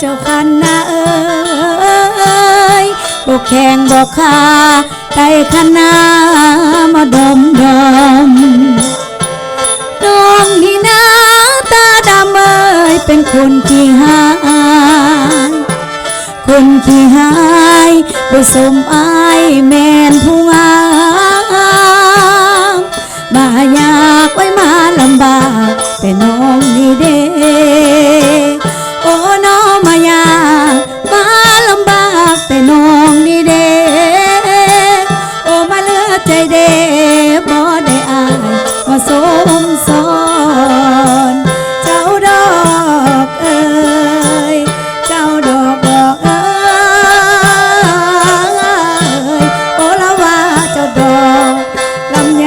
เจ้าคันนาเอ้ยบอกแข่งบอกขาไก่คันนามาดมน้องนี่นาตาดำเอ้ยเป็นคนขี้หายคนขี้หายบ่สมอายแม่นผู้งามมาอยากไว้มาลำบากแต่น้องนี่เด้โอ้น้องมาอยากมาลำบากแต่น้องนี่เด้โอ้มาเลือใจเด้บ่ได้อายมาสมสอนเจ้าดอกเอ้ยเจ้าดอกเอ้ยโอ้ละว่าเจ้าดอกลำไย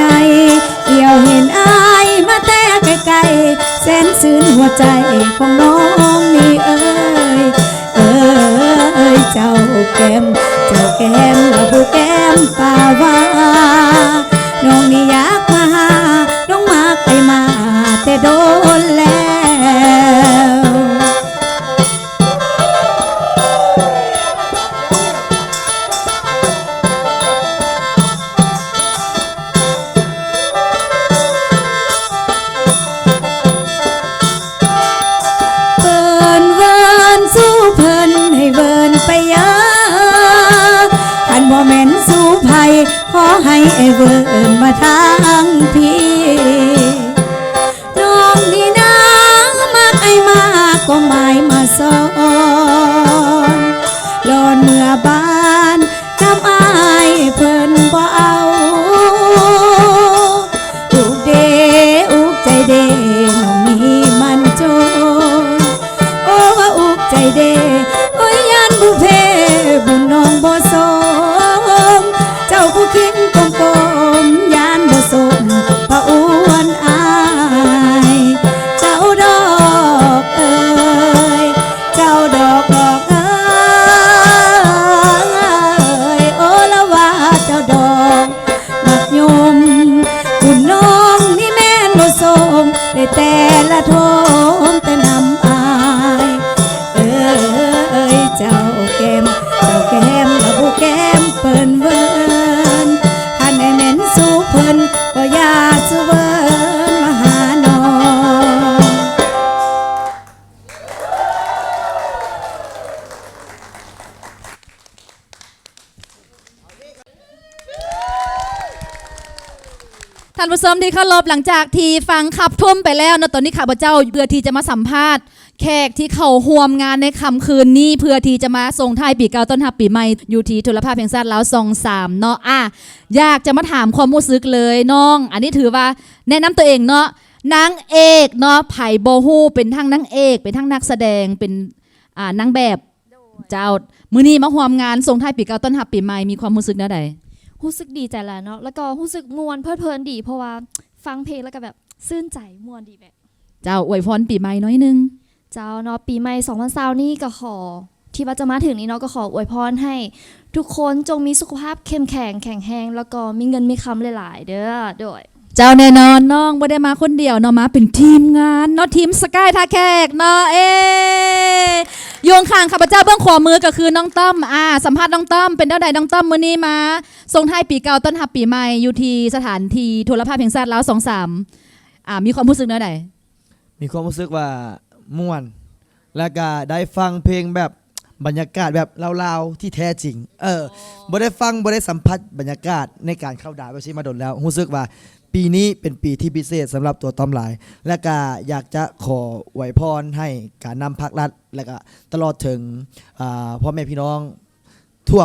เกี่ยวเห็นอายมาแต่ไกลๆแสนซื่นหัวใจของน้องนี่เอ้ยเจ้าแก้มละผู้แก้มป่าวาน้องนี่อยากมาหาน้องมาไปมาแต่โดนแล้วเพิ่นเวินสู้เพิ่นให้เวินไปยาคันบ่แม่นสู้ภัยขอให้เวินมาทางพี่น้องนี่นางมากมากก็หมายมาสอนลอนเมื่อบานน้ำอายเพิ่นบ่เอาอุกเดอุกใจเดน้องนี่มันโจรโอ้อุกใจเดโอ้ยยันบุเพบุญน้องบ่สมเจ้าผู้คิดกลมๆยานบ่สมพระอ้วนอายเจ้าดอกเอ้ยเจ้าดอกเอ้ยโอ้ละว่าเจ้าดอกมักยมคุณน้องนี่แม่นบ่สมได้แต่ละโทมแต่นำอายเจ้าแก้มละผู้แก้มเปิ้นเวินคันไอ้แม่นสู้เพิ่นก็อยากสู้เวินมาหาน้องท่านผู้ชมที่เคารพหลังจากที่ฟังขับทุ่มไปแล้วนะตอนนี้ข้าพเจ้าเพื่อที่จะมาสัมภาษณ์แขกที่เขาห่วมงานในค่ำคืนนี้เพื่อที่จะมาส่งท้ายปีเก่าต้อนรับปีใหม่อยู่ที่โทรภาพแห่งชาติลาว23เนาะอยากจะมาถามความรู้สึกเลยน้องอันนี้ถือว่าแนะนำตัวเองเนาะนางเอกเนาะไผ่โบฮูเป็นทั้งนางเอกเป็นทั้งนักแสดงเป็นนางแบบเจ้ามื้อนี้มาห่วมงานส่งท้ายปีเก่าต้อนรับปีใหม่มีความรู้สึกแนวใดรู้สึกดีใจแล้วเนาะแล้วก็รู้สึกม่วนเพลิดเพลินดีเพราะว่าฟังเพลงแล้วก็แบบซื่นใจม่วนดีแบบเจ้าอวยพรปีใหม่น้อยนึงเจ้าเนาะปีใหม่2020นี่ก็ขอที่ว่าจะมาถึงนี้เนาะก็ขออวยพรให้ทุกคนจงมีสุขภาพเข้มแข็งแข็งแรงแล้วก็มีเงินมีคำหลายๆเด้อด้วยเจ้าแน่นอนน้องไม่ได้มาคนเดียวเนาะมาเป็นทีมงานเนาะทีมสกายท่าแขกเนาะโยงข้างข้าพเจ้าเบื้องขวามือก็คือน้องต้อมสัมภาษณ์น้องต้อมเป็นเท่าใดน้องต้อมมื้อนี้มาส่งท้ายปีเก่าต้อนรับปีใหม่อยู่ที่สถานที่โทรภาพแห่งชาติลาว23มีความรู้สึกแนวใดมีความรู้สึกว่าม่วนแล้วก็ได้ฟังเพลงแบบบรรยากาศแบบลาวๆที่แท้จริงบ่ได้ฟังบ่ได้สัมผัสบรรยากาศในการเข้าดาวมาดนแล้วรู้สึกว่าปีนี้เป็นปีที่พิเศษสำหรับตัวต้อมหลายและก็อยากจะขออวยพรให้การนำภาครัฐและก็ตลอดถึงพ่อแม่พี่น้องทั่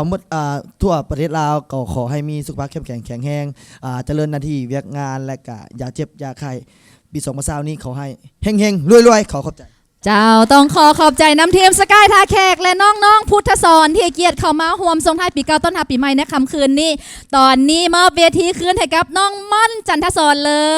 วประเทศลาวก็ขอให้มีสุขภาพเข้มแข็งแข็งแรงเจริญหน้าที่เวียกงานและก็อย่าเจ็บอย่าไข้ปี2020นี้ขอให้เฮงๆรวยๆขอขอบใจเจ้าต้องขอบใจน้ำทีมสกายท่าแขกและน้องๆพุทธสอนที่เกียรติเข้ามาห่วมส่งท้ายปีเก่าต้อนรับปีใหม่ในค่ำคืนนี้ตอนนี้มอบเวทีคืนให้กับน้องม่อนจันทสอนเลย